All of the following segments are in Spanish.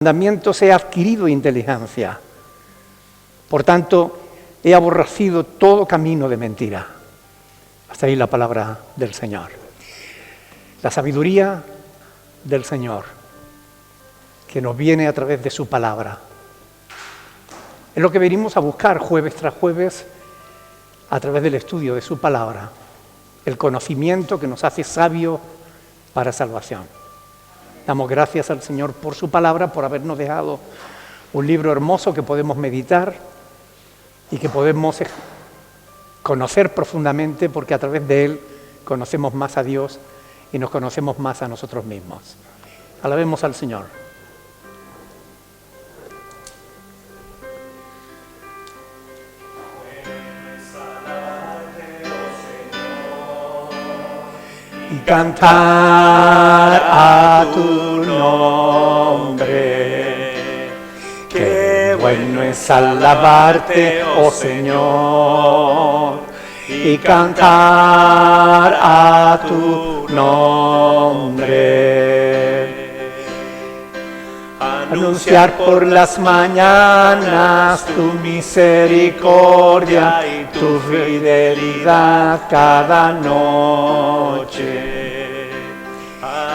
mandamientos he adquirido inteligencia. Por tanto, he aborrecido todo camino de mentira. Hasta ahí la palabra del Señor. La sabiduría del Señor, que nos viene a través de su palabra. Es lo que venimos a buscar jueves tras jueves a través del estudio de su palabra. El conocimiento que nos hace sabios para salvación. Damos gracias al Señor por su palabra, por habernos dejado un libro hermoso que podemos meditar y que podemos conocer profundamente, porque a través de él conocemos más a Dios y nos conocemos más a nosotros mismos. Alabemos al Señor. Y cantar a tu nombre. Qué bueno es alabarte, oh Señor, y cantar a tu nombre. Anunciar por las mañanas tu misericordia y tu fidelidad cada noche.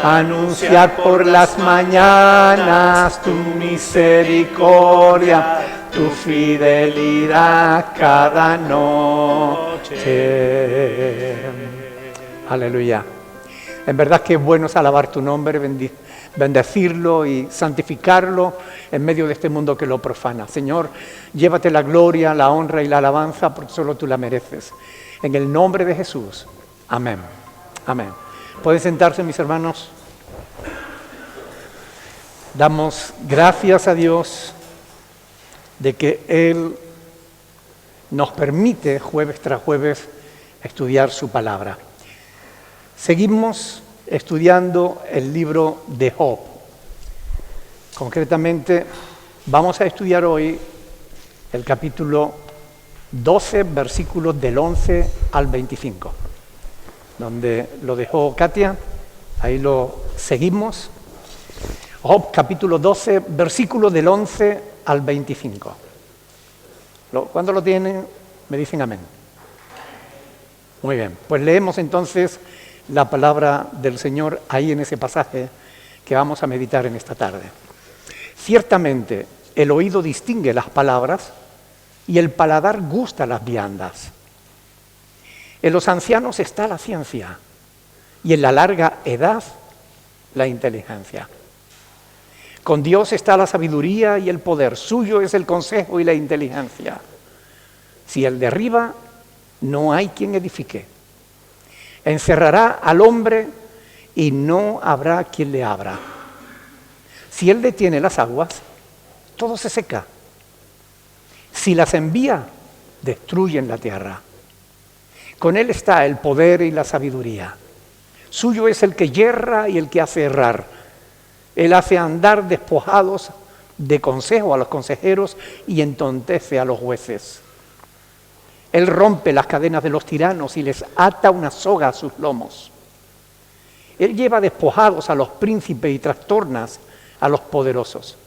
Anunciar por las mañanas tu misericordia, tu fidelidad cada noche. Aleluya. En verdad que es bueno es alabar tu nombre, bendecirlo y santificarlo en medio de este mundo que lo profana. Señor, llévate la gloria, la honra y la alabanza porque solo tú la mereces. En el nombre de Jesús. Amén. Amén. ¿Pueden sentarse, mis hermanos? Damos gracias a Dios de que Él nos permite jueves tras jueves estudiar su palabra. Seguimos estudiando el libro de Job. Concretamente, vamos a estudiar hoy el capítulo 12, versículos del 11 al 25. Donde lo dejó Katia, ahí lo seguimos. Job, capítulo 12, versículos del 11 al 25. Cuando lo tienen, me dicen amén. Muy bien, pues leemos entonces la palabra del Señor ahí en ese pasaje que vamos a meditar en esta tarde. Ciertamente, el oído distingue las palabras y el paladar gusta las viandas. En los ancianos está la ciencia y en la larga edad la inteligencia. Con Dios está la sabiduría y el poder, suyo es el consejo y la inteligencia. Si Él derriba, no hay quien edifique. Encerrará al hombre y no habrá quien le abra. Si Él detiene las aguas, todo se seca. Si las envía, destruyen la tierra. Con Él está el poder y la sabiduría. Suyo es el que yerra y el que hace errar. Él hace andar despojados de consejo a los consejeros y entontece a los jueces. Él rompe las cadenas de los tiranos y les ata una soga a sus lomos. Él lleva despojados a los príncipes y trastornas a los poderosos.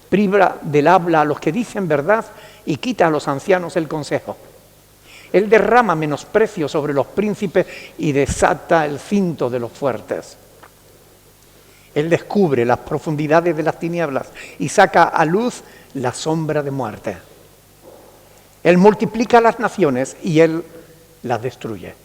Priva del habla a los que dicen verdad y quita a los ancianos el consejo. Él derrama menosprecio sobre los príncipes y desata el cinto de los fuertes. Él descubre las profundidades de las tinieblas y saca a luz la sombra de muerte. Él multiplica las naciones y Él las destruye.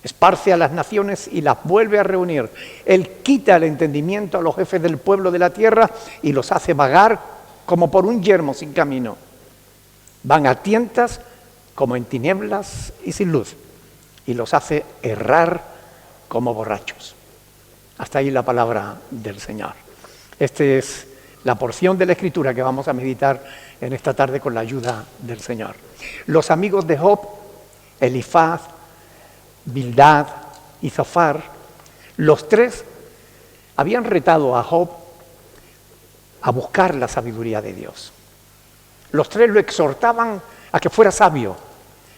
Esparce a las naciones y las vuelve a reunir. Él quita el entendimiento a los jefes del pueblo de la tierra y los hace vagar como por un yermo sin camino. Van a tientas como en tinieblas y sin luz, y los hace errar como borrachos. Hasta ahí la palabra del Señor. Esta es la porción de la Escritura que vamos a meditar en esta tarde con la ayuda del Señor. Los amigos de Job, Elifaz, Bildad y Zofar, los tres habían retado a Job a buscar la sabiduría de Dios. Los tres lo exhortaban a que fuera sabio,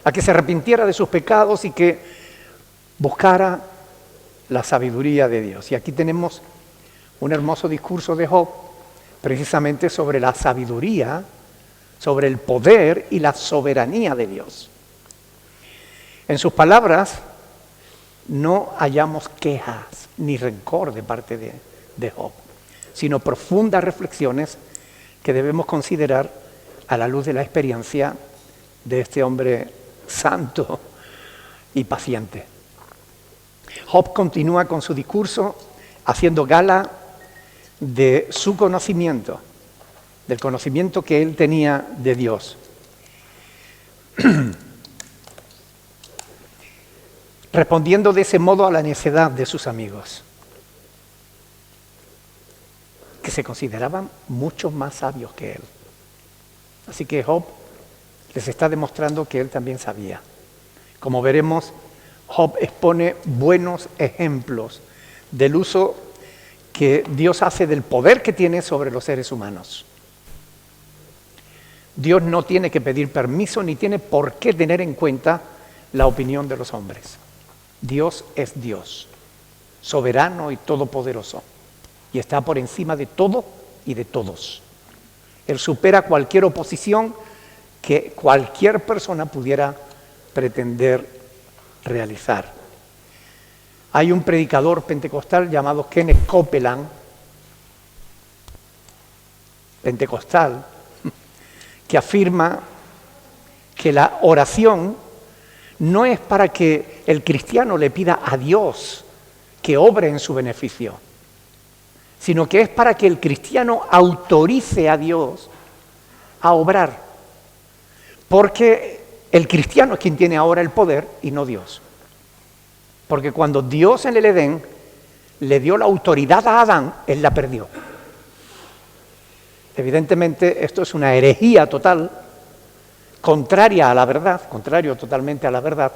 a que se arrepintiera de sus pecados y que buscara la sabiduría de Dios. Y aquí tenemos un hermoso discurso de Job precisamente sobre la sabiduría, sobre el poder y la soberanía de Dios. En sus palabras no hallamos quejas ni rencor de parte de Job, sino profundas reflexiones que debemos considerar a la luz de la experiencia de este hombre santo y paciente. Job continúa con su discurso haciendo gala de su conocimiento, del conocimiento que él tenía de Dios. Respondiendo de ese modo a la necedad de sus amigos, que se consideraban mucho más sabios que él. Así que Job les está demostrando que él también sabía. Como veremos, Job expone buenos ejemplos del uso que Dios hace del poder que tiene sobre los seres humanos. Dios no tiene que pedir permiso ni tiene por qué tener en cuenta la opinión de los hombres. Dios es Dios, soberano y todopoderoso, y está por encima de todo y de todos. Él supera cualquier oposición que cualquier persona pudiera pretender realizar. Hay un predicador pentecostal llamado Kenneth Copeland, pentecostal, que afirma que la oración no es para que el cristiano le pida a Dios que obre en su beneficio, sino que es para que el cristiano autorice a Dios a obrar, porque el cristiano es quien tiene ahora el poder y no Dios. Porque cuando Dios en el Edén le dio la autoridad a Adán, él la perdió. Evidentemente esto es una herejía total, contraria a la verdad, contrario totalmente a la verdad,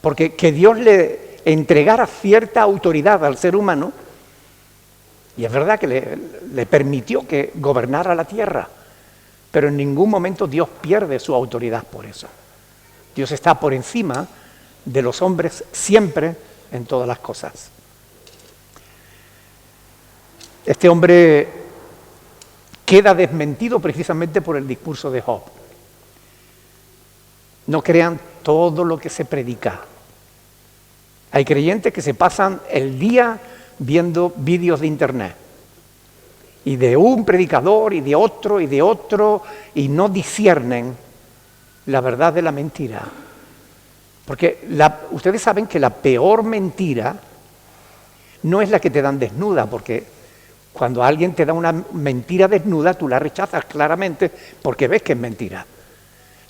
porque que Dios le entregara cierta autoridad al ser humano, y es verdad que le permitió que gobernara la tierra, pero en ningún momento Dios pierde su autoridad por eso. Dios está por encima de los hombres siempre en todas las cosas. Este hombre queda desmentido precisamente por el discurso de Job. No crean todo lo que se predica. Hay creyentes que se pasan el día viendo vídeos de internet, y de un predicador y de otro y no disciernen la verdad de la mentira. Porque ustedes saben que la peor mentira no es la que te dan desnuda, porque cuando alguien te da una mentira desnuda, tú la rechazas claramente porque ves que es mentira.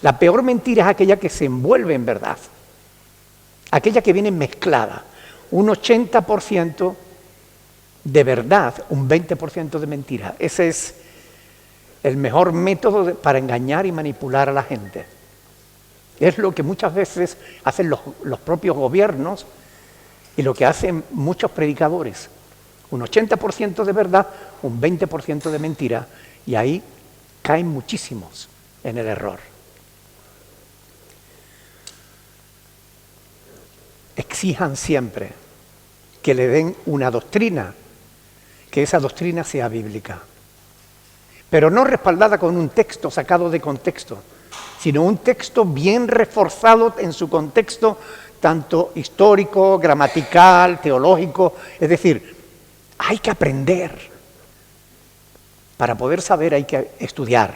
La peor mentira es aquella que se envuelve en verdad, aquella que viene mezclada, un 80% de verdad, un 20% de mentira. Ese es el mejor método para engañar y manipular a la gente. Es lo que muchas veces hacen los propios gobiernos y lo que hacen muchos predicadores. Un 80% de verdad, un 20% de mentira, y ahí caen muchísimos en el error. Exijan siempre que le den una doctrina, que esa doctrina sea bíblica, pero no respaldada con un texto sacado de contexto, sino un texto bien reforzado en su contexto, tanto histórico, gramatical, teológico. Es decir, hay que aprender. Para poder saber hay que estudiar.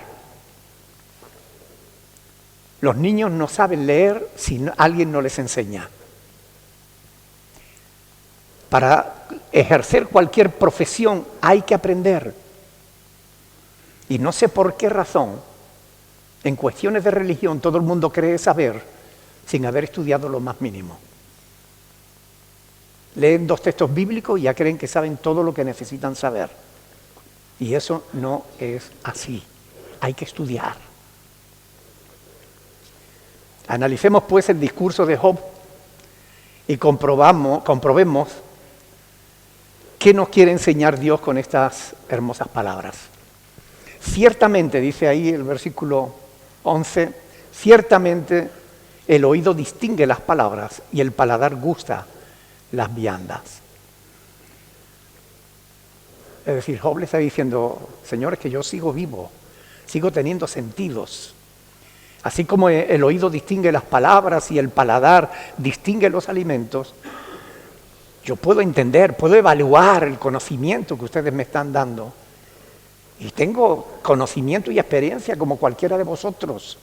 Los niños no saben leer si alguien no les enseña. Para ejercer cualquier profesión hay que aprender. Y no sé por qué razón, en cuestiones de religión todo el mundo cree saber sin haber estudiado lo más mínimo. Leen 2 textos bíblicos y ya creen que saben todo lo que necesitan saber. Y eso no es así. Hay que estudiar. Analicemos pues el discurso de Job y comprobemos qué nos quiere enseñar Dios con estas hermosas palabras. Ciertamente, dice ahí el versículo 11, ciertamente el oído distingue las palabras y el paladar gusta las viandas. Es decir, Job le está diciendo, Señor, es que yo sigo vivo, sigo teniendo sentidos. Así como el oído distingue las palabras y el paladar distingue los alimentos, yo puedo entender, puedo evaluar el conocimiento que ustedes me están dando. Y tengo conocimiento y experiencia como cualquiera de vosotros.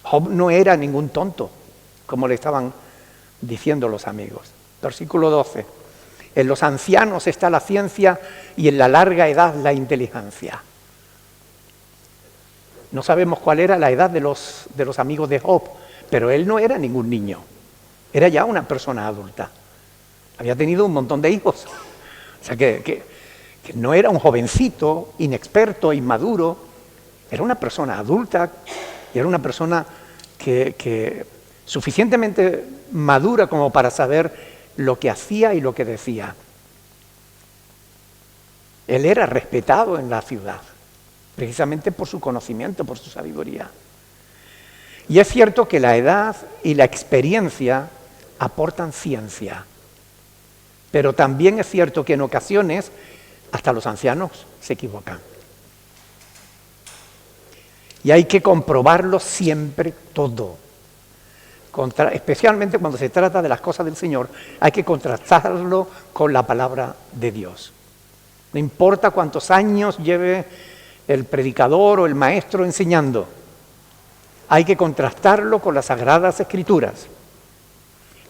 Job no era ningún tonto, como le estaban diciendo los amigos. Versículo 12. En los ancianos está la ciencia y en la larga edad la inteligencia. No sabemos cuál era la edad de los amigos de Job, pero él no era ningún niño. Era ya una persona adulta. Había tenido un montón de hijos. O sea que no era un jovencito, inexperto, inmaduro. Era una persona adulta y era una persona que suficientemente madura como para saber lo que hacía y lo que decía. Él era respetado en la ciudad, precisamente por su conocimiento, por su sabiduría. Y es cierto que la edad y la experiencia aportan ciencia, pero también es cierto que en ocasiones hasta los ancianos se equivocan. Y hay que comprobarlo siempre todo. Especialmente cuando se trata de las cosas del Señor, hay que contrastarlo con la palabra de Dios. No importa cuántos años lleve el predicador o el maestro enseñando, hay que contrastarlo con las Sagradas Escrituras.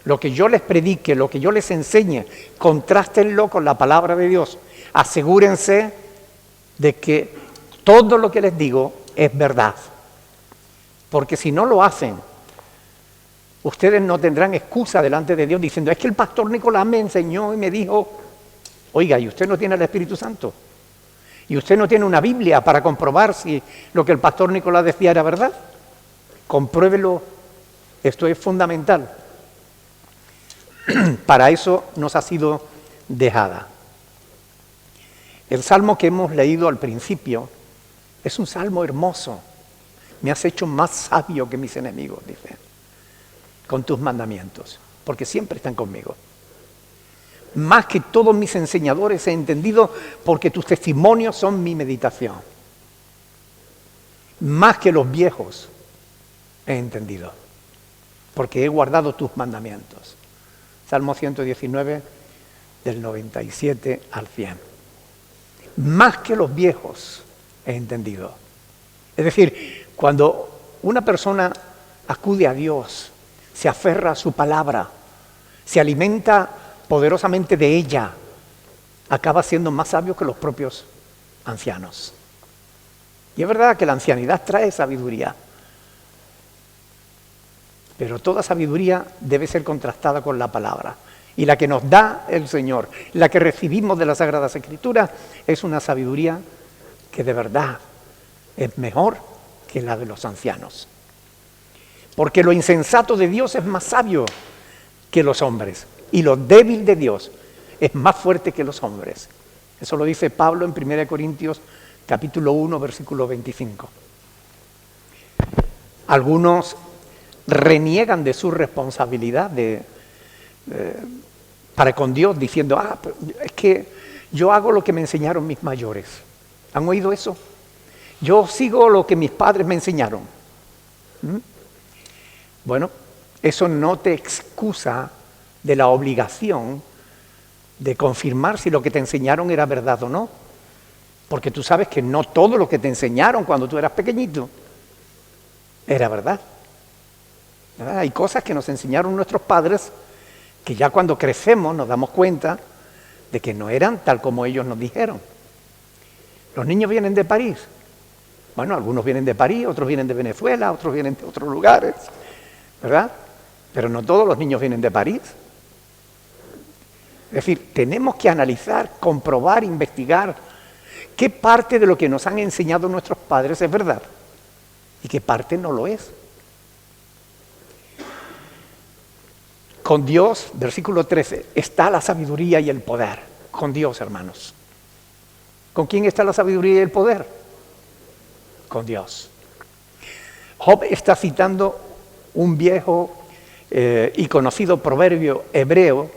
Lo que yo les predique, lo que yo les enseñe, contrástenlo con la palabra de Dios. Asegúrense de que todo lo que les digo es verdad. Porque si no lo hacen, ustedes no tendrán excusa delante de Dios diciendo, es que el pastor Nicolás me enseñó y me dijo, oiga, ¿y usted no tiene el Espíritu Santo? ¿Y usted no tiene una Biblia para comprobar si lo que el pastor Nicolás decía era verdad? Compruébelo, esto es fundamental. Para eso nos ha sido dejada. El salmo que hemos leído al principio es un salmo hermoso. Me has hecho más sabio que mis enemigos, dice, con tus mandamientos, porque siempre están conmigo. Más que todos mis enseñadores he entendido, porque tus testimonios son mi meditación. Más que los viejos he entendido, porque he guardado tus mandamientos. Salmo 119, del 97 al 100. Más que los viejos he entendido. Es decir, cuando una persona acude a Dios, se aferra a su palabra, se alimenta poderosamente de ella, acaba siendo más sabio que los propios ancianos. Y es verdad que la ancianidad trae sabiduría, pero toda sabiduría debe ser contrastada con la palabra. Y la que nos da el Señor, la que recibimos de las Sagradas Escrituras, es una sabiduría que de verdad es mejor que la de los ancianos. Porque lo insensato de Dios es más sabio que los hombres, y lo débil de Dios es más fuerte que los hombres. Eso lo dice Pablo en 1 Corintios capítulo 1, versículo 25. Algunos reniegan de su responsabilidad para con Dios, diciendo, es que yo hago lo que me enseñaron mis mayores. ¿Han oído eso? Yo sigo lo que mis padres me enseñaron. Bueno, eso no te excusa de la obligación de confirmar si lo que te enseñaron era verdad o no. Porque tú sabes que no todo lo que te enseñaron cuando tú eras pequeñito era verdad. ¿Verdad? Hay cosas que nos enseñaron nuestros padres que ya cuando crecemos nos damos cuenta de que no eran tal como ellos nos dijeron. Los niños vienen de París. Bueno, algunos vienen de París, otros vienen de Venezuela, otros vienen de otros lugares, ¿verdad? Pero no todos los niños vienen de París. Es decir, tenemos que analizar, comprobar, investigar qué parte de lo que nos han enseñado nuestros padres es verdad y qué parte no lo es. Con Dios, versículo 13, está la sabiduría y el poder. Con Dios, hermanos. ¿Con quién está la sabiduría y el poder? Con Dios. Job está citando un viejo y conocido proverbio hebreo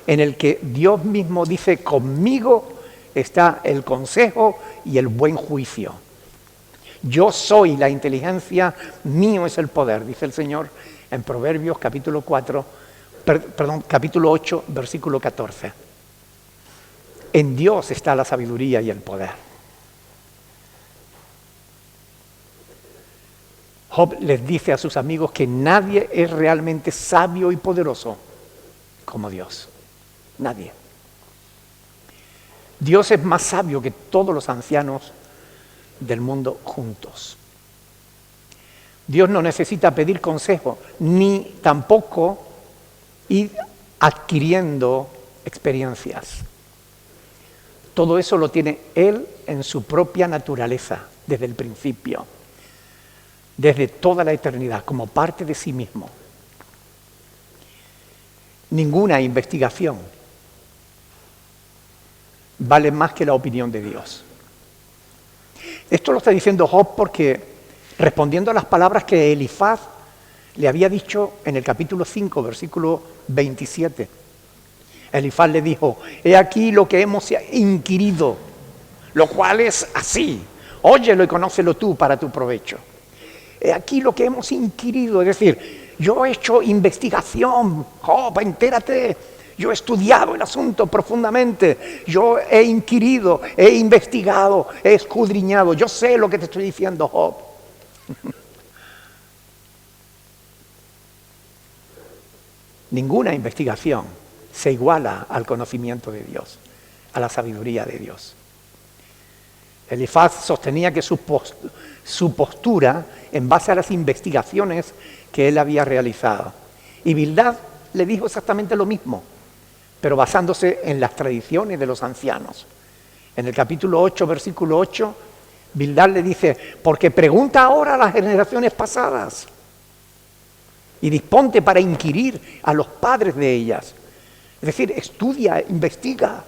en el que Dios mismo dice, conmigo está el consejo y el buen juicio. Yo soy la inteligencia, mío es el poder, dice el Señor en Proverbios capítulo 8, versículo 14. En Dios está la sabiduría y el poder. Job les dice a sus amigos que nadie es realmente sabio y poderoso como Dios. Nadie. Dios es más sabio que todos los ancianos del mundo juntos. Dios no necesita pedir consejo, ni tampoco ir adquiriendo experiencias. Todo eso lo tiene Él en su propia naturaleza, desde el principio, desde toda la eternidad, como parte de sí mismo. Ninguna investigación vale más que la opinión de Dios. Esto lo está diciendo Job porque, respondiendo a las palabras que Elifaz le había dicho en el capítulo 5, versículo 27, Elifaz le dijo: he aquí lo que hemos inquirido, lo cual es así, óyelo y conócelo tú para tu provecho. He aquí lo que hemos inquirido, es decir, yo he hecho investigación, Job, entérate, yo he estudiado el asunto profundamente, yo he inquirido, he investigado, he escudriñado, yo sé lo que te estoy diciendo, Job. Ninguna investigación se iguala al conocimiento de Dios, a la sabiduría de Dios. Elifaz sostenía que su postura en base a las investigaciones que él había realizado. Y Bildad le dijo exactamente lo mismo, pero basándose en las tradiciones de los ancianos. En el capítulo 8, versículo 8, Bildad le dice: porque pregunta ahora a las generaciones pasadas y disponte para inquirir a los padres de ellas. Es decir, estudia, investiga,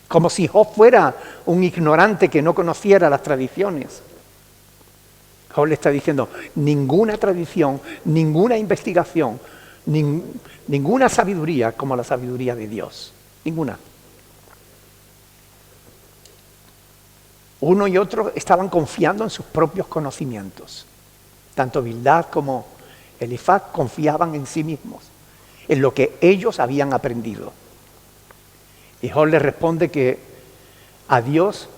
como si Job fuera un ignorante que no conociera las tradiciones. Job le está diciendo: ninguna tradición, ninguna investigación, ninguna sabiduría como la sabiduría de Dios. Ninguna. Uno y otro estaban confiando en sus propios conocimientos. Tanto Bildad como Elifaz confiaban en sí mismos, en lo que ellos habían aprendido. Y Job le responde que a Dios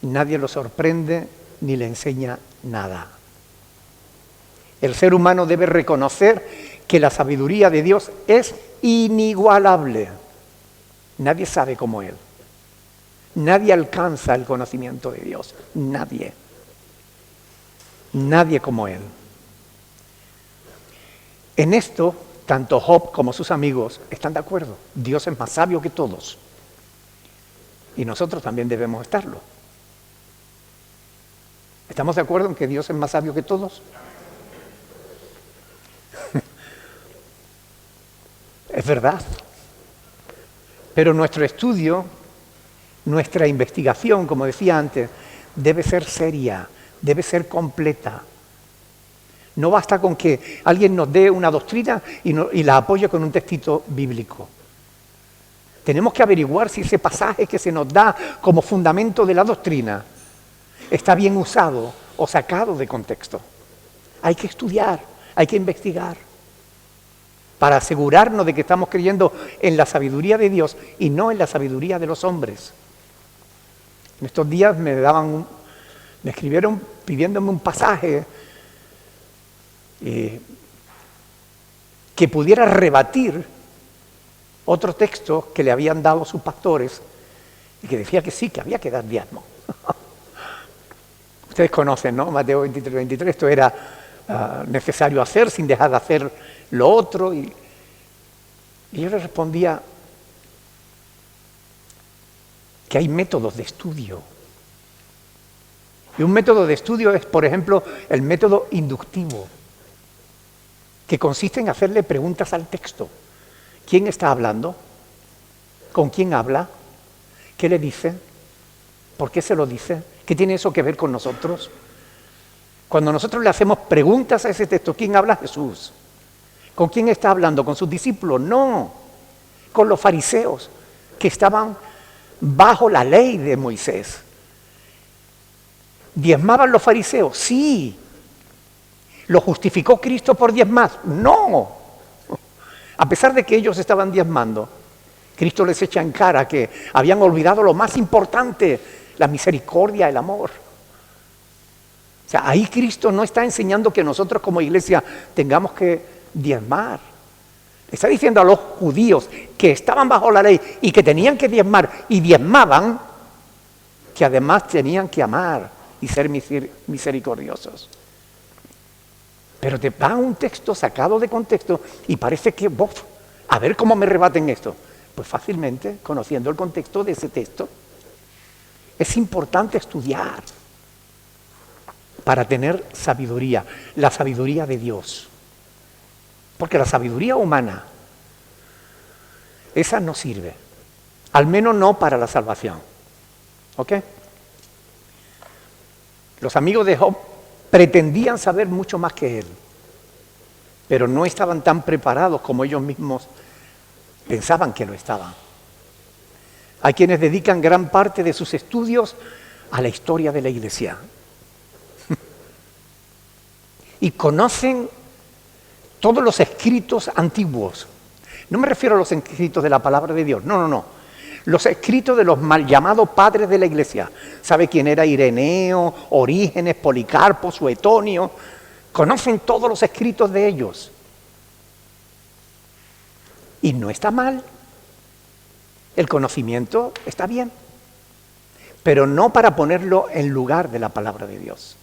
nadie lo sorprende ni le enseña nada. El ser humano debe reconocer que la sabiduría de Dios es inigualable. Nadie sabe como Él. Nadie alcanza el conocimiento de Dios. Nadie. Nadie como Él. En esto, tanto Job como sus amigos están de acuerdo. Dios es más sabio que todos. Y nosotros también debemos estarlo. ¿Estamos de acuerdo en que Dios es más sabio que todos? Es verdad. Pero nuestro estudio, nuestra investigación, como decía antes, debe ser seria, debe ser completa. No basta con que alguien nos dé una doctrina y la apoye con un textito bíblico. Tenemos que averiguar si ese pasaje que se nos da como fundamento de la doctrina está bien usado o sacado de contexto. Hay que estudiar, hay que investigar, para asegurarnos de que estamos creyendo en la sabiduría de Dios y no en la sabiduría de los hombres. En estos días me escribieron pidiéndome un pasaje que pudiera rebatir otro texto que le habían dado sus pastores y que decía que sí, que había que dar diezmo. Ustedes conocen, ¿no? Mateo 23, 23, esto era necesario hacer sin dejar de hacer lo otro. Y yo le respondía que hay métodos de estudio. Y un método de estudio es, por ejemplo, el método inductivo, que consiste en hacerle preguntas al texto. ¿Quién está hablando? ¿Con quién habla? ¿Qué le dice? ¿Por qué se lo dice? ¿Qué tiene eso que ver con nosotros? Cuando nosotros le hacemos preguntas a ese texto, ¿quién habla? Jesús. ¿Con quién está hablando? ¿Con sus discípulos? No, con los fariseos que estaban bajo la ley de Moisés. ¿Diezmaban los fariseos? Sí. ¿Lo justificó Cristo por diezmar? No. A pesar de que ellos estaban diezmando, Cristo les echa en cara que habían olvidado lo más importante, la misericordia, el amor. O sea, ahí Cristo no está enseñando que nosotros como iglesia tengamos que diezmar. Está diciendo a los judíos que estaban bajo la ley y que tenían que diezmar y diezmaban, que además tenían que amar y ser misericordiosos. Pero te da un texto sacado de contexto y parece que, a ver cómo me rebaten esto. Pues fácilmente, conociendo el contexto de ese texto. Es importante estudiar para tener sabiduría, la sabiduría de Dios. Porque la sabiduría humana, esa no sirve, al menos no para la salvación. ¿Ok? Los amigos de Job pretendían saber mucho más que él, pero no estaban tan preparados como ellos mismos pensaban que lo estaban. Hay quienes dedican gran parte de sus estudios a la historia de la iglesia y conocen todos los escritos antiguos. No me refiero a los escritos de la palabra de Dios, no. Los escritos de los mal llamados padres de la iglesia. ¿Sabe quién era Ireneo, Orígenes, Policarpo, Suetonio? Conocen todos los escritos de ellos. Y no está mal. El conocimiento está bien. Pero no para ponerlo en lugar de la palabra de Dios.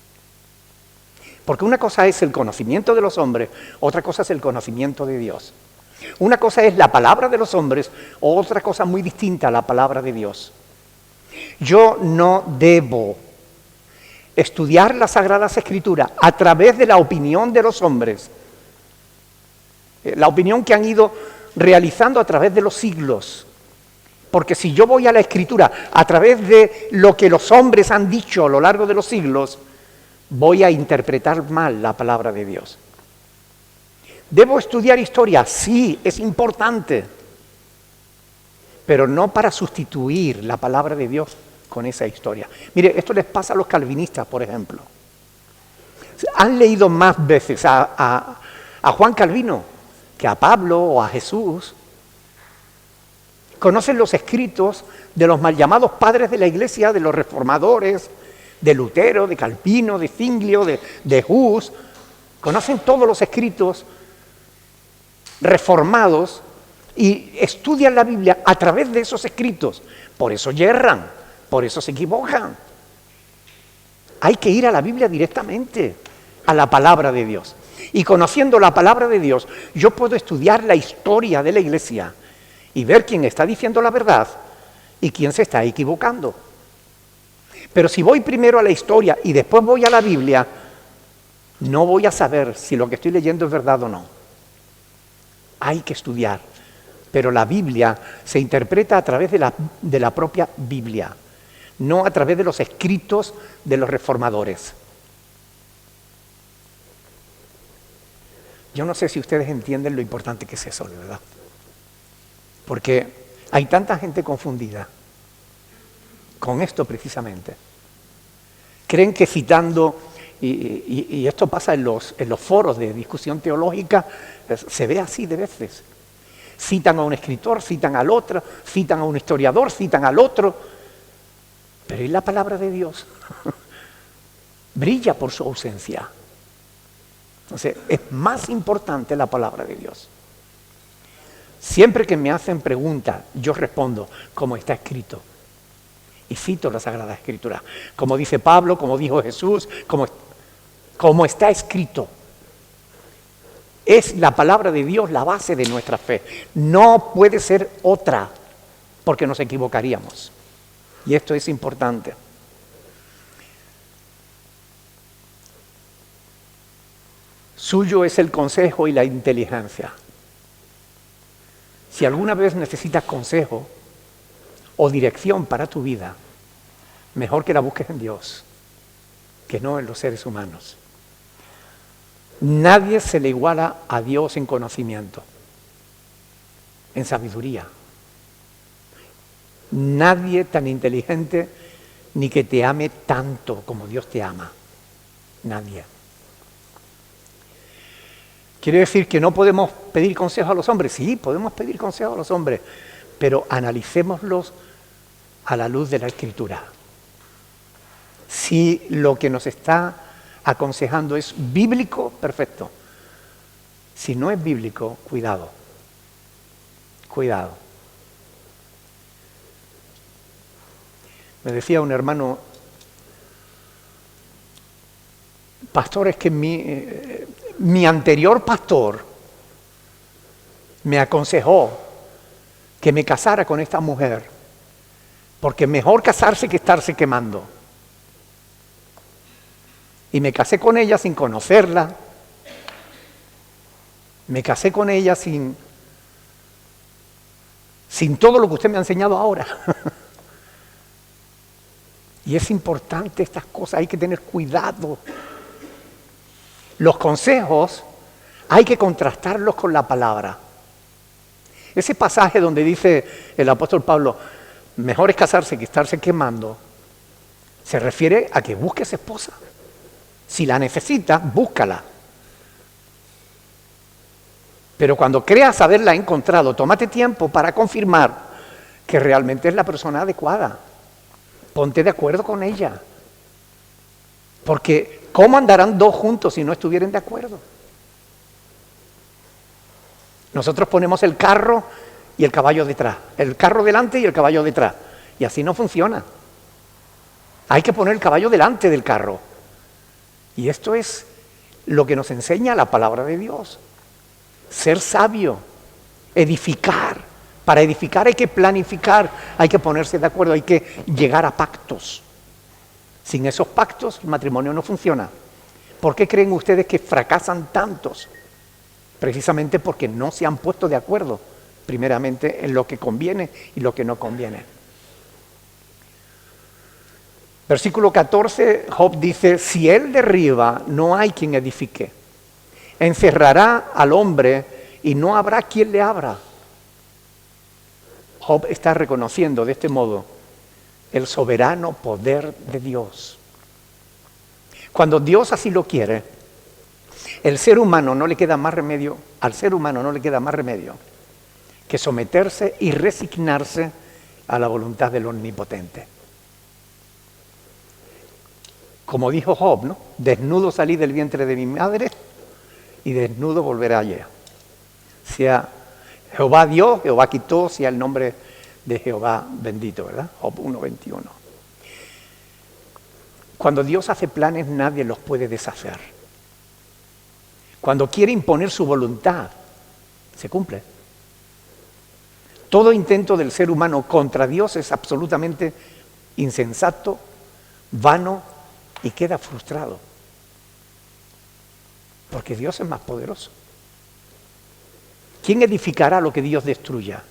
Porque una cosa es el conocimiento de los hombres, otra cosa es el conocimiento de Dios. Una cosa es la palabra de los hombres, otra cosa muy distinta a la palabra de Dios. Yo no debo estudiar las Sagradas Escrituras a través de la opinión de los hombres, la opinión que han ido realizando a través de los siglos. Porque si yo voy a la Escritura a través de lo que los hombres han dicho a lo largo de los siglos, voy a interpretar mal la palabra de Dios. ¿Debo estudiar historia? Sí, es importante, pero no para sustituir la palabra de Dios con esa historia. Mire, esto les pasa a los calvinistas, por ejemplo. Han leído más veces a Juan Calvino que a Pablo o a Jesús. Conocen los escritos de los mal llamados padres de la iglesia, de los reformadores, de Lutero, de Calvino, de Zwinglio, de Hus. Conocen todos los escritos reformados y estudian la Biblia a través de esos escritos. Por eso yerran, por eso se equivocan. Hay que ir a la Biblia directamente, a la palabra de Dios. Y conociendo la palabra de Dios, yo puedo estudiar la historia de la iglesia y ver quién está diciendo la verdad y quién se está equivocando. Pero si voy primero a la historia y después voy a la Biblia, no voy a saber si lo que estoy leyendo es verdad o no. Hay que estudiar, pero la Biblia se interpreta a través de la propia Biblia, no a través de los escritos de los reformadores. Yo no sé si ustedes entienden lo importante que es eso, de verdad. Porque hay tanta gente confundida con esto precisamente. Creen que citando, y esto pasa en los foros de discusión teológica, se ve así de veces. Citan a un escritor, citan al otro, citan a un historiador, citan al otro. Pero ¿y la palabra de Dios? Brilla por su ausencia. Entonces, es más importante la palabra de Dios. Siempre que me hacen preguntas, yo respondo como está escrito. Y cito la Sagrada Escritura. Como dice Pablo, como dijo Jesús, como está escrito. Es la palabra de Dios la base de nuestra fe. No puede ser otra, porque nos equivocaríamos. Y esto es importante. Suyo es el consejo y la inteligencia. Si alguna vez necesitas consejo o dirección para tu vida, mejor que la busques en Dios, que no en los seres humanos. Nadie se le iguala a Dios en conocimiento, en sabiduría. Nadie tan inteligente ni que te ame tanto como Dios te ama. Nadie. ¿Quiere decir que no podemos pedir consejos a los hombres? Sí, podemos pedir consejos a los hombres, pero analicémoslos a la luz de la Escritura. Si lo que nos está aconsejando es bíblico, perfecto. Si no es bíblico, cuidado. Cuidado. Me decía un hermano, pastor, es que mi anterior pastor me aconsejó que me casara con esta mujer, porque es mejor casarse que estarse quemando. Y me casé con ella sin conocerla, me casé con ella sin todo lo que usted me ha enseñado ahora. Y es importante estas cosas, hay que tener cuidado. Los consejos hay que contrastarlos con la palabra. Ese pasaje donde dice el apóstol Pablo, mejor es casarse que estarse quemando, se refiere a que busques esposa. Si la necesitas, búscala. Pero cuando creas haberla encontrado, tómate tiempo para confirmar que realmente es la persona adecuada. Ponte de acuerdo con ella. Porque ¿cómo andarán dos juntos si no estuvieran de acuerdo? Nosotros ponemos el carro y el caballo detrás, el carro delante y el caballo detrás, y así no funciona. Hay que poner el caballo delante del carro. Y esto es lo que nos enseña la palabra de Dios. Ser sabio, edificar. Para edificar hay que planificar, hay que ponerse de acuerdo, hay que llegar a pactos. Sin esos pactos el matrimonio no funciona. ¿Por qué creen ustedes que fracasan tantos? Precisamente porque no se han puesto de acuerdo, primeramente, en lo que conviene y lo que no conviene. Versículo 14, Job dice, si él derriba, no hay quien edifique. Encerrará al hombre y no habrá quien le abra. Job está reconociendo de este modo el soberano poder de Dios. Cuando Dios así lo quiere, al ser humano no le queda más remedio que someterse y resignarse a la voluntad del Omnipotente. Como dijo Job, ¿no? Desnudo salí del vientre de mi madre y desnudo volveré allá. Sea Jehová dio, Jehová quitó, sea el nombre de Jehová bendito, ¿verdad? Job 1:21. Cuando Dios hace planes, nadie los puede deshacer. Cuando quiere imponer su voluntad, se cumple. Todo intento del ser humano contra Dios es absolutamente insensato, vano y queda frustrado. Porque Dios es más poderoso. ¿Quién edificará lo que Dios destruya?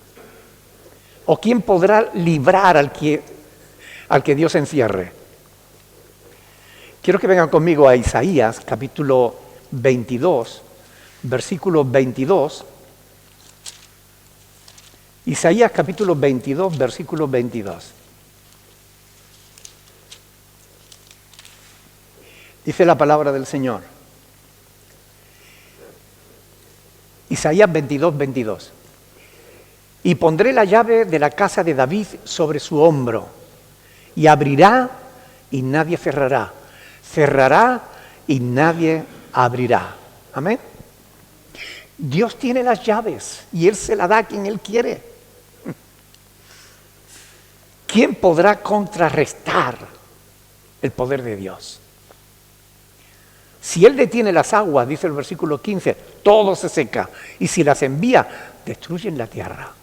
¿O quién podrá librar al que Dios encierre? Quiero que vengan conmigo a Isaías, capítulo 22, versículo 22. Isaías, capítulo 22, versículo 22. Dice la palabra del Señor. Isaías 22, 22. Y pondré la llave de la casa de David sobre su hombro, y abrirá y nadie cerrará, cerrará y nadie abrirá. Amén. Dios tiene las llaves y Él se las da a quien Él quiere. ¿Quién podrá contrarrestar el poder de Dios? Si Él detiene las aguas, dice el versículo 15, todo se seca. Y si las envía, destruyen la tierra.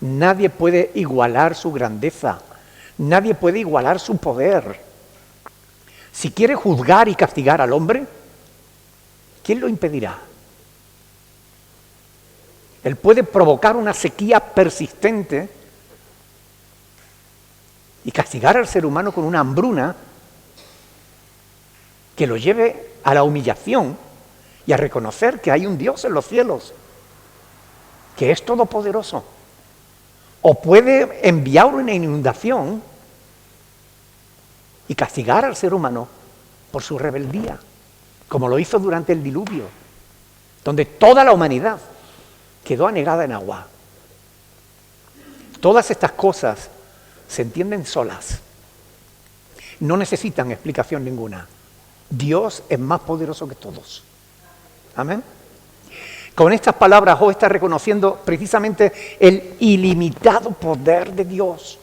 Nadie puede igualar su grandeza. Nadie puede igualar su poder. Si quiere juzgar y castigar al hombre, ¿quién lo impedirá? Él puede provocar una sequía persistente y castigar al ser humano con una hambruna que lo lleve a la humillación y a reconocer que hay un Dios en los cielos, que es todopoderoso. O puede enviar una inundación y castigar al ser humano por su rebeldía, como lo hizo durante el diluvio, donde toda la humanidad quedó anegada en agua. Todas estas cosas se entienden solas. No necesitan explicación ninguna. Dios es más poderoso que todos. Amén. Con estas palabras, Job está reconociendo precisamente el ilimitado poder de Dios.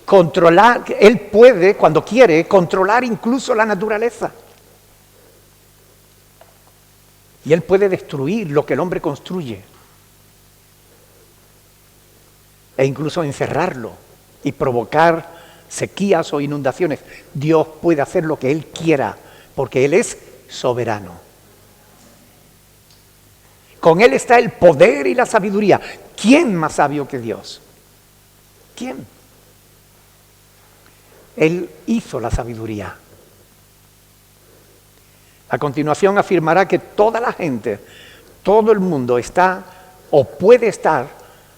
Controlar, Él puede, cuando quiere, controlar incluso la naturaleza. Y Él puede destruir lo que el hombre construye. E incluso encerrarlo y provocar sequías o inundaciones. Dios puede hacer lo que Él quiera, porque Él es soberano. Con Él está el poder y la sabiduría. ¿Quién más sabio que Dios? ¿Quién? Él hizo la sabiduría. A continuación afirmará que toda la gente, todo el mundo está o puede estar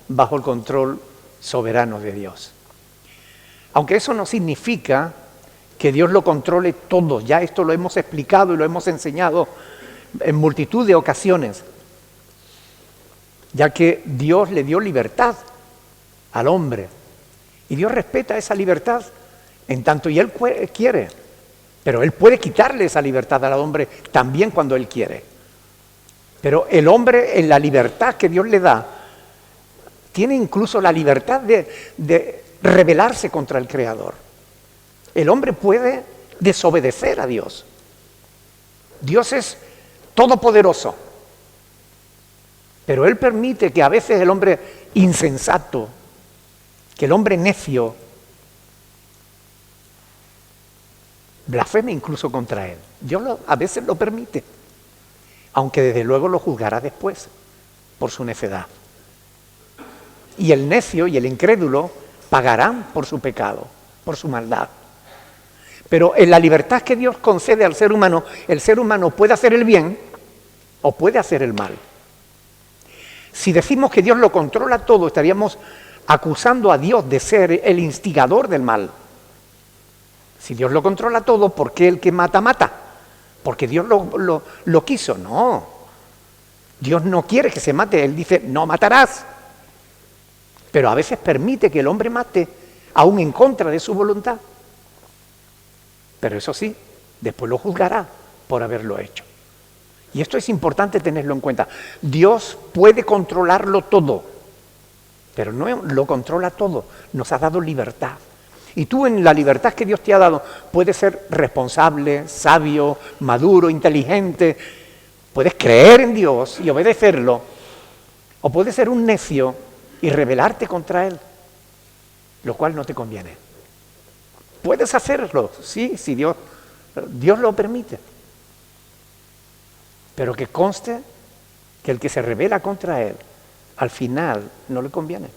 bajo el control soberano de Dios. Aunque eso no significa que Dios lo controle todo. Ya esto lo hemos explicado y lo hemos enseñado en multitud de ocasiones. Ya que Dios le dio libertad al hombre. Y Dios respeta esa libertad en tanto y Él quiere. Pero Él puede quitarle esa libertad al hombre también cuando Él quiere. Pero el hombre, en la libertad que Dios le da, tiene incluso la libertad de rebelarse contra el Creador. El hombre puede desobedecer a Dios. Dios es todopoderoso. Pero Él permite que a veces el hombre insensato, que el hombre necio, blasfeme incluso contra Él. Dios a veces lo permite, aunque desde luego lo juzgará después por su necedad. Y el necio y el incrédulo pagarán por su pecado, por su maldad. Pero en la libertad que Dios concede al ser humano, el ser humano puede hacer el bien o puede hacer el mal. Si decimos que Dios lo controla todo, estaríamos acusando a Dios de ser el instigador del mal. Si Dios lo controla todo, ¿por qué el que mata, mata? Porque Dios lo quiso. No. Dios no quiere que se mate. Él dice, no matarás. Pero a veces permite que el hombre mate, aún en contra de su voluntad. Pero eso sí, después lo juzgará por haberlo hecho. Y esto es importante tenerlo en cuenta. Dios puede controlarlo todo, pero no lo controla todo. Nos ha dado libertad. Y tú en la libertad que Dios te ha dado puedes ser responsable, sabio, maduro, inteligente. Puedes creer en Dios y obedecerlo. O puedes ser un necio y rebelarte contra Él, lo cual no te conviene. Puedes hacerlo, sí, si Dios lo permite. Pero que conste que el que se rebela contra Él, al final no le conviene.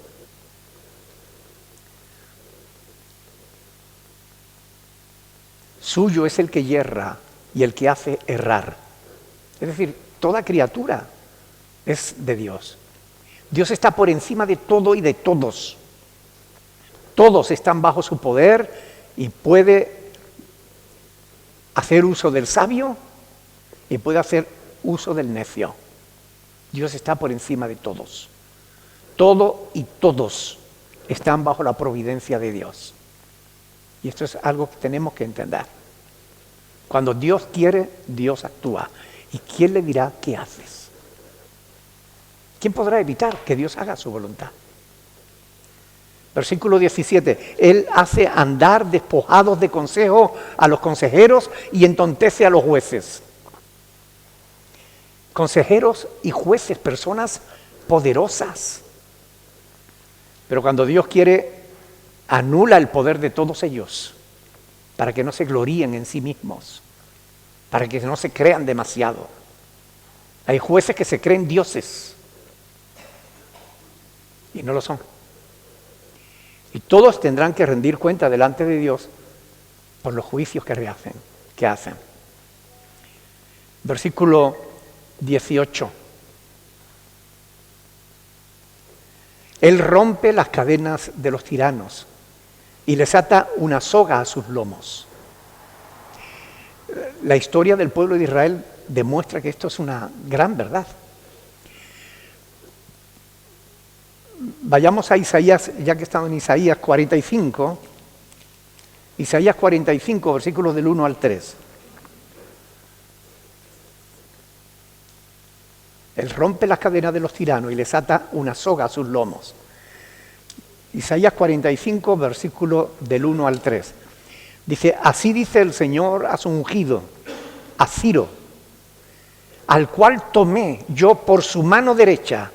Suyo es el que yerra y el que hace errar. Es decir, toda criatura es de Dios. Dios está por encima de todo y de todos. Todos están bajo su poder y puede hacer uso del sabio y puede hacer uso del necio. Dios está por encima de todos. Todo y todos están bajo la providencia de Dios. Y esto es algo que tenemos que entender. Cuando Dios quiere, Dios actúa. ¿Y quién le dirá qué haces? ¿Quién podrá evitar que Dios haga su voluntad? Versículo 17. Él hace andar despojados de consejo a los consejeros y entontece a los jueces. Consejeros y jueces, personas poderosas. Pero cuando Dios quiere, anula el poder de todos ellos para que no se gloríen en sí mismos, para que no se crean demasiado. Hay jueces que se creen dioses y no lo son. Y todos tendrán que rendir cuenta delante de Dios por los juicios que hacen. Versículo 18. Él rompe las cadenas de los tiranos y les ata una soga a sus lomos. La historia del pueblo de Israel demuestra que esto es una gran verdad. Vayamos a Isaías, ya que estamos en Isaías 45, versículos del 1 al 3. Él rompe las cadenas de los tiranos y les ata una soga a sus lomos. Isaías 45, versículo del 1 al 3. Dice, así dice el Señor a su ungido, a Ciro, al cual tomé yo por su mano derecha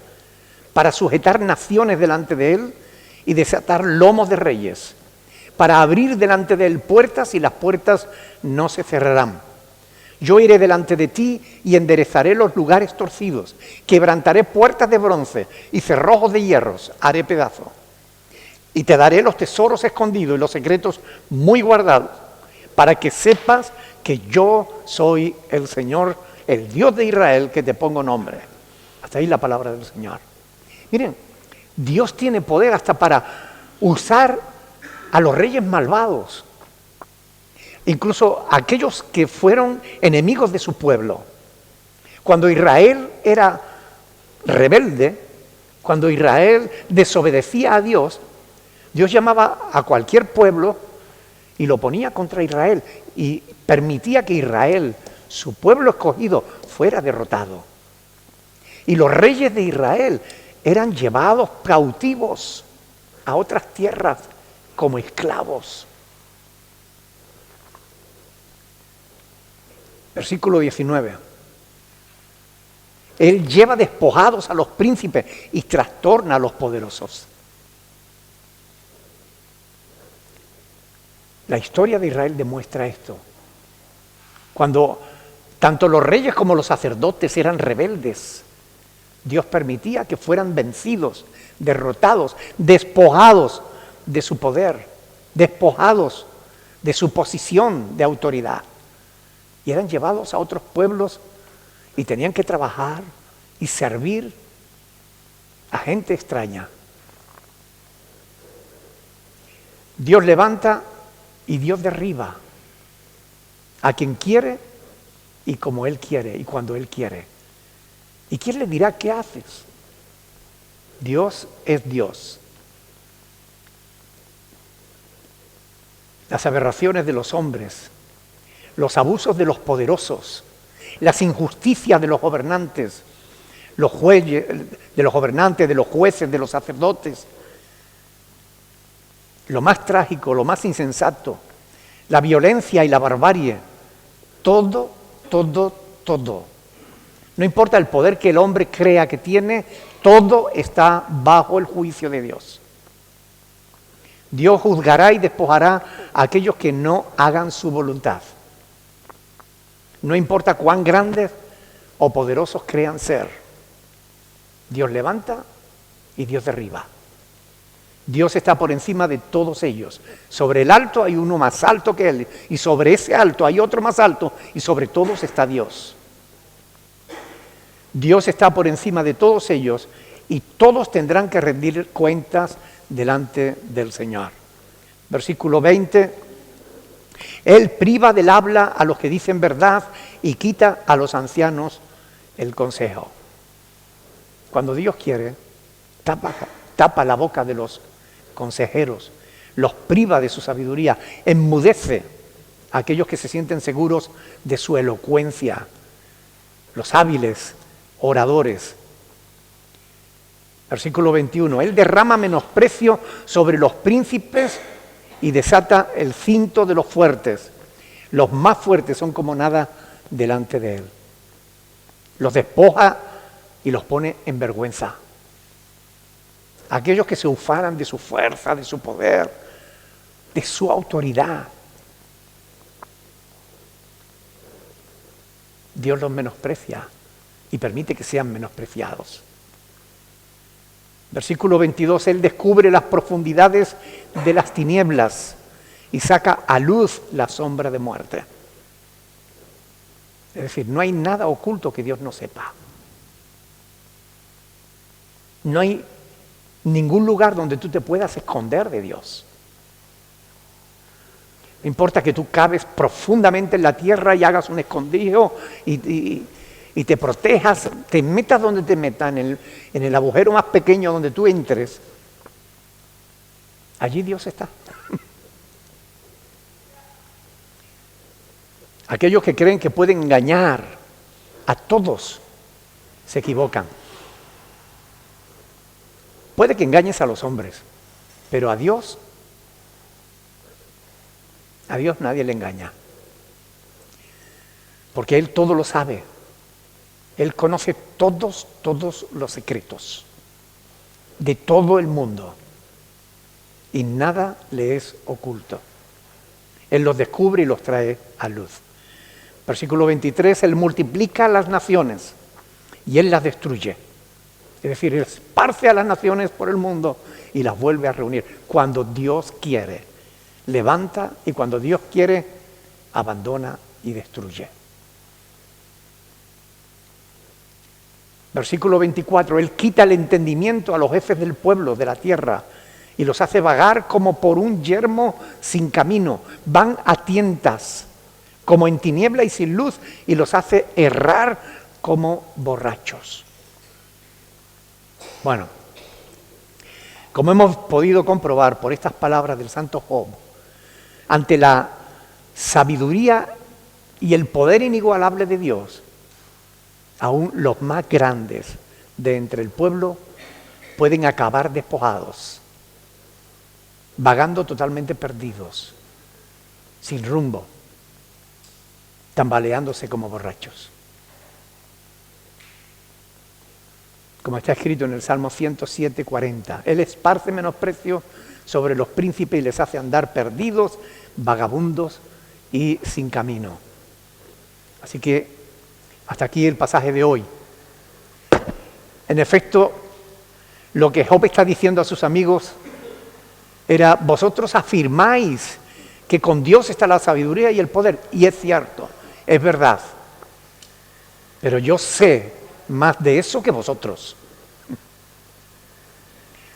para sujetar naciones delante de él y desatar lomos de reyes, para abrir delante de él puertas y las puertas no se cerrarán. Yo iré delante de ti y enderezaré los lugares torcidos, quebrantaré puertas de bronce y cerrojos de hierros, haré pedazo. Y te daré los tesoros escondidos y los secretos muy guardados, para que sepas que yo soy el Señor, el Dios de Israel, que te pongo nombre. Hasta ahí la palabra del Señor. Miren, Dios tiene poder hasta para usar a los reyes malvados, incluso aquellos que fueron enemigos de su pueblo. Cuando Israel era rebelde, cuando Israel desobedecía a Dios, Dios llamaba a cualquier pueblo y lo ponía contra Israel y permitía que Israel, su pueblo escogido, fuera derrotado. Y los reyes de Israel eran llevados cautivos a otras tierras como esclavos. Versículo 19. Él lleva despojados a los príncipes y trastorna a los poderosos. La historia de Israel demuestra esto. Cuando tanto los reyes como los sacerdotes eran rebeldes, Dios permitía que fueran vencidos, derrotados, despojados de su poder, despojados de su posición de autoridad. Y eran llevados a otros pueblos y tenían que trabajar y servir a gente extraña. Dios levanta y Dios derriba a quien quiere y como Él quiere y cuando Él quiere. ¿Y quién le dirá qué haces? Dios es Dios. Las aberraciones de los hombres, los abusos de los poderosos, las injusticias de los gobernantes, los jueces, de los gobernantes, de los jueces, de los sacerdotes, lo más trágico, lo más insensato, la violencia y la barbarie, todo. No importa el poder que el hombre crea que tiene, todo está bajo el juicio de Dios. Dios juzgará y despojará a aquellos que no hagan su voluntad. No importa cuán grandes o poderosos crean ser. Dios levanta y Dios derriba. Dios está por encima de todos ellos. Sobre el alto hay uno más alto que Él, y sobre ese alto hay otro más alto, y sobre todos está Dios. Dios está por encima de todos ellos, y todos tendrán que rendir cuentas delante del Señor. Versículo 20. Él priva del habla a los que dicen verdad y quita a los ancianos el consejo. Cuando Dios quiere, tapa la boca de los consejeros, los priva de su sabiduría, enmudece a aquellos que se sienten seguros de su elocuencia, los hábiles oradores. Versículo 21, Él derrama menosprecio sobre los príncipes y desata el cinto de los fuertes. Los más fuertes son como nada delante de Él. Los despoja y los pone en vergüenza. Aquellos que se ufanan de su fuerza, de su poder, de su autoridad, Dios los menosprecia y permite que sean menospreciados. Versículo 22, Él descubre las profundidades de las tinieblas y saca a luz la sombra de muerte. Es decir, no hay nada oculto que Dios no sepa. No hay ningún lugar donde tú te puedas esconder de Dios. No importa que tú caves profundamente en la tierra y hagas un escondrijo y te protejas, te metas donde te metas, en el agujero más pequeño donde tú entres, allí Dios está. Aquellos que creen que pueden engañar a todos se equivocan. Puede que engañes a los hombres, pero a Dios nadie le engaña. Porque Él todo lo sabe. Él conoce todos los secretos de todo el mundo. Y nada le es oculto. Él los descubre y los trae a luz. Versículo 23, Él multiplica las naciones y Él las destruye. Es decir, Él esparce a las naciones por el mundo y las vuelve a reunir. Cuando Dios quiere, levanta, y cuando Dios quiere, abandona y destruye. Versículo 24, Él quita el entendimiento a los jefes del pueblo, de la tierra, y los hace vagar como por un yermo sin camino. Van a tientas, como en tiniebla y sin luz, y los hace errar como borrachos. Bueno, como hemos podido comprobar por estas palabras del santo Job, ante la sabiduría y el poder inigualable de Dios, aún los más grandes de entre el pueblo pueden acabar despojados, vagando totalmente perdidos, sin rumbo, tambaleándose como borrachos. Como está escrito en el Salmo 107:40, Él esparce menosprecio sobre los príncipes y les hace andar perdidos, vagabundos y sin camino. Así que hasta aquí el pasaje de hoy. En efecto, lo que Job está diciendo a sus amigos era: vosotros afirmáis que con Dios está la sabiduría y el poder, y es cierto, es verdad, pero yo sé más de eso que vosotros.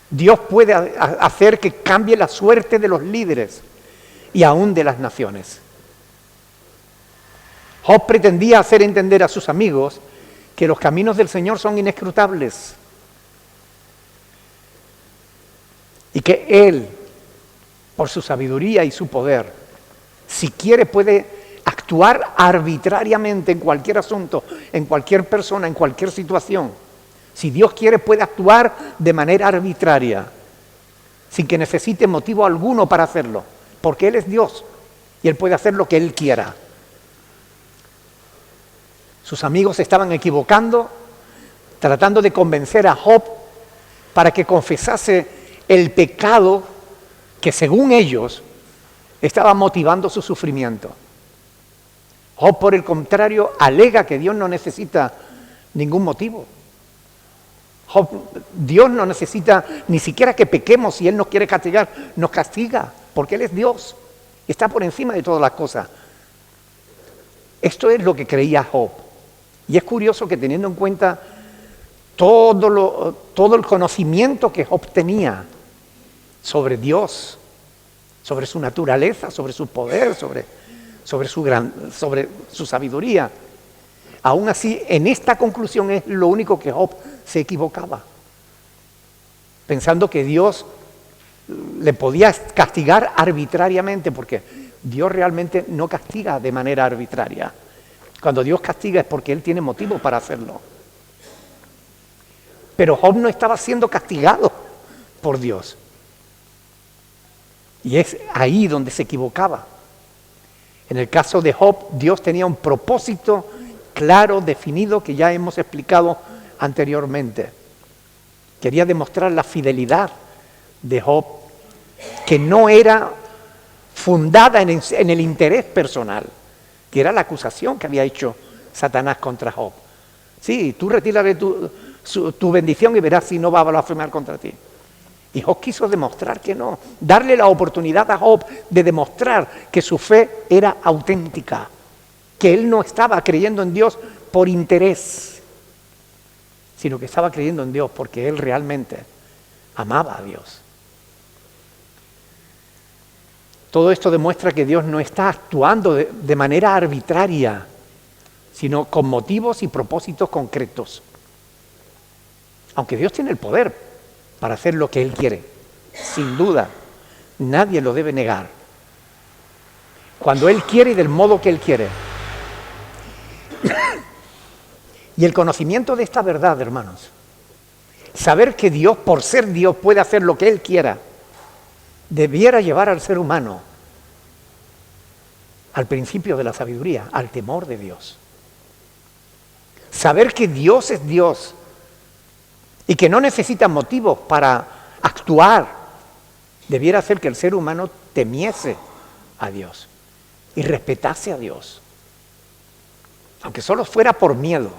Dios puede hacer que cambie la suerte de los líderes y aún de las naciones. Job pretendía hacer entender a sus amigos que los caminos del Señor son inescrutables y que Él, por su sabiduría y su poder, si quiere puede actuar arbitrariamente en cualquier asunto, en cualquier persona, en cualquier situación. Si Dios quiere puede actuar de manera arbitraria, sin que necesite motivo alguno para hacerlo, porque Él es Dios y Él puede hacer lo que Él quiera. Sus amigos se estaban equivocando, tratando de convencer a Job para que confesase el pecado que, según ellos, estaba motivando su sufrimiento. Job, por el contrario, alega que Dios no necesita ningún motivo. Dios no necesita ni siquiera que pequemos. Si Él nos quiere castigar, nos castiga, porque Él es Dios, está por encima de todas las cosas. Esto es lo que creía Job. Y es curioso que, teniendo en cuenta todo el conocimiento que Job tenía sobre Dios, sobre su naturaleza, sobre su poder, sobre su sabiduría, aún así, en esta conclusión es lo único que Job se equivocaba, pensando que Dios le podía castigar arbitrariamente, porque Dios realmente no castiga de manera arbitraria. Cuando Dios castiga es porque Él tiene motivo para hacerlo. Pero Job no estaba siendo castigado por Dios. Y es ahí donde se equivocaba. En el caso de Job, Dios tenía un propósito claro, definido, que ya hemos explicado anteriormente. Quería demostrar la fidelidad de Job, que no era fundada en el interés personal, que era la acusación que había hecho Satanás contra Job. Sí, tú retírale tu bendición y verás si no va a blasfemar contra ti. Y Job quiso demostrar que no, darle la oportunidad a Job de demostrar que su fe era auténtica, que él no estaba creyendo en Dios por interés, sino que estaba creyendo en Dios porque él realmente amaba a Dios. Todo esto demuestra que Dios no está actuando de manera arbitraria, sino con motivos y propósitos concretos. Aunque Dios tiene el poder para hacer lo que Él quiere, sin duda, nadie lo debe negar. Cuando Él quiere y del modo que Él quiere. Y el conocimiento de esta verdad, hermanos, saber que Dios, por ser Dios, puede hacer lo que Él quiera, debiera llevar al ser humano al principio de la sabiduría, al temor de Dios. Saber que Dios es Dios y que no necesita motivos para actuar, debiera hacer que el ser humano temiese a Dios y respetase a Dios. Aunque solo fuera por miedo,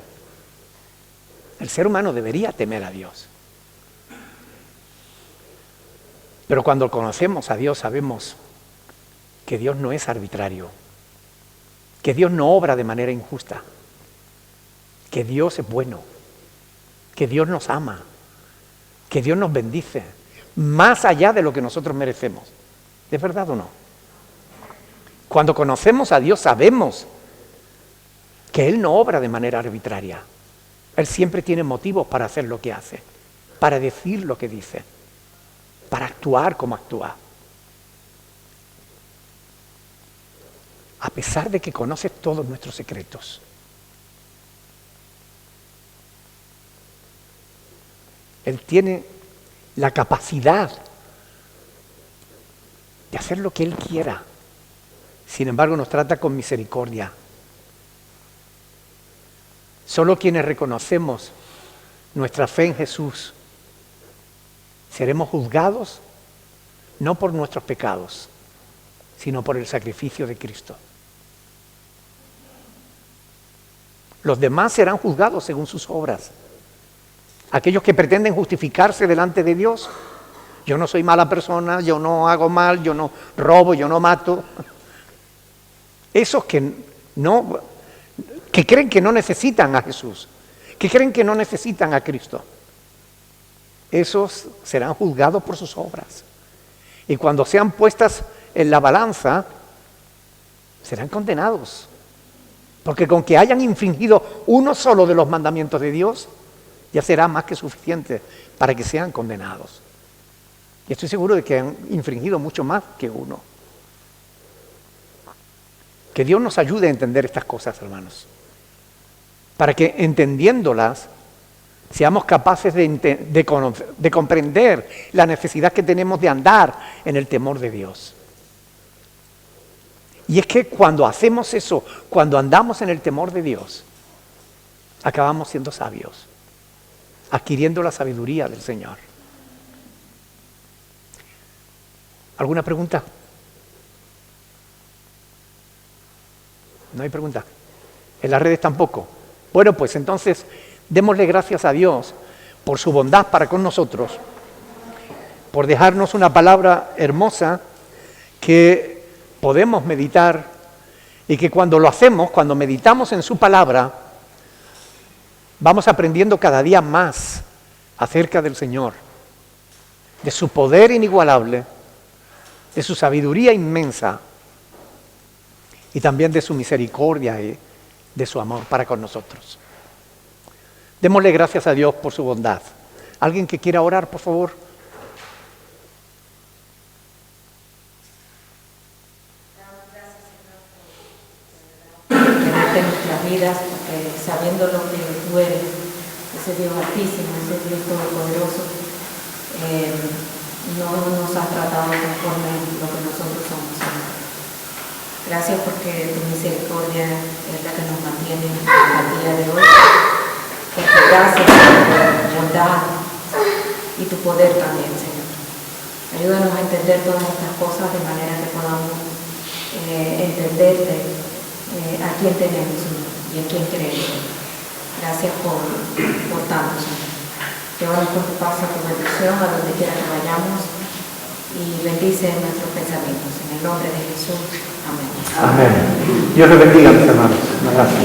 el ser humano debería temer a Dios. Pero cuando conocemos a Dios sabemos que Dios no es arbitrario, que Dios no obra de manera injusta, que Dios es bueno, que Dios nos ama, que Dios nos bendice, más allá de lo que nosotros merecemos. ¿Es verdad o no? Cuando conocemos a Dios sabemos que Él no obra de manera arbitraria. Él siempre tiene motivos para hacer lo que hace, para decir lo que dice, para actuar como actúa. A pesar de que conoce todos nuestros secretos. Él tiene la capacidad de hacer lo que Él quiera. Sin embargo, nos trata con misericordia. Solo quienes reconocemos nuestra fe en Jesús seremos juzgados no por nuestros pecados, sino por el sacrificio de Cristo. Los demás serán juzgados según sus obras. Aquellos que pretenden justificarse delante de Dios, yo no soy mala persona, yo no hago mal, yo no robo, yo no mato. Esos que creen que no necesitan a Jesús, que creen que no necesitan a Cristo, esos serán juzgados por sus obras. Y cuando sean puestas en la balanza, serán condenados. Porque con que hayan infringido uno solo de los mandamientos de Dios, ya será más que suficiente para que sean condenados. Y estoy seguro de que han infringido mucho más que uno. Que Dios nos ayude a entender estas cosas, hermanos. Para que entendiéndolas, seamos capaces de comprender la necesidad que tenemos de andar en el temor de Dios. Y es que cuando hacemos eso, cuando andamos en el temor de Dios, acabamos siendo sabios, adquiriendo la sabiduría del Señor. ¿Alguna pregunta? ¿No hay pregunta? ¿En las redes tampoco? Bueno, pues entonces démosle gracias a Dios por su bondad para con nosotros, por dejarnos una palabra hermosa que podemos meditar y que cuando lo hacemos, cuando meditamos en su palabra, vamos aprendiendo cada día más acerca del Señor, de su poder inigualable, de su sabiduría inmensa y también de su misericordia y de su amor para con nosotros. Démosle gracias a Dios por su bondad. ¿Alguien que quiera orar, por favor? De nuestras vidas, sabiendo lo que tú eres, ese Dios altísimo, ese Dios todopoderoso, no nos has tratado conforme lo que nosotros somos, Señor. Gracias porque tu misericordia es la que nos mantiene hasta el día de hoy, porque gracias por tu bondad y tu poder también, Señor. Ayúdanos a entender todas estas cosas de manera que podamos entenderte a quién tenemos, Señor, y en quién creemos. Gracias por tanto, Señor. Llévanos con tu paz y tu bendición a donde quiera que vayamos y bendice nuestros pensamientos. En el nombre de Jesús. Amén. Amén. Dios les bendiga, mis hermanos. Gracias.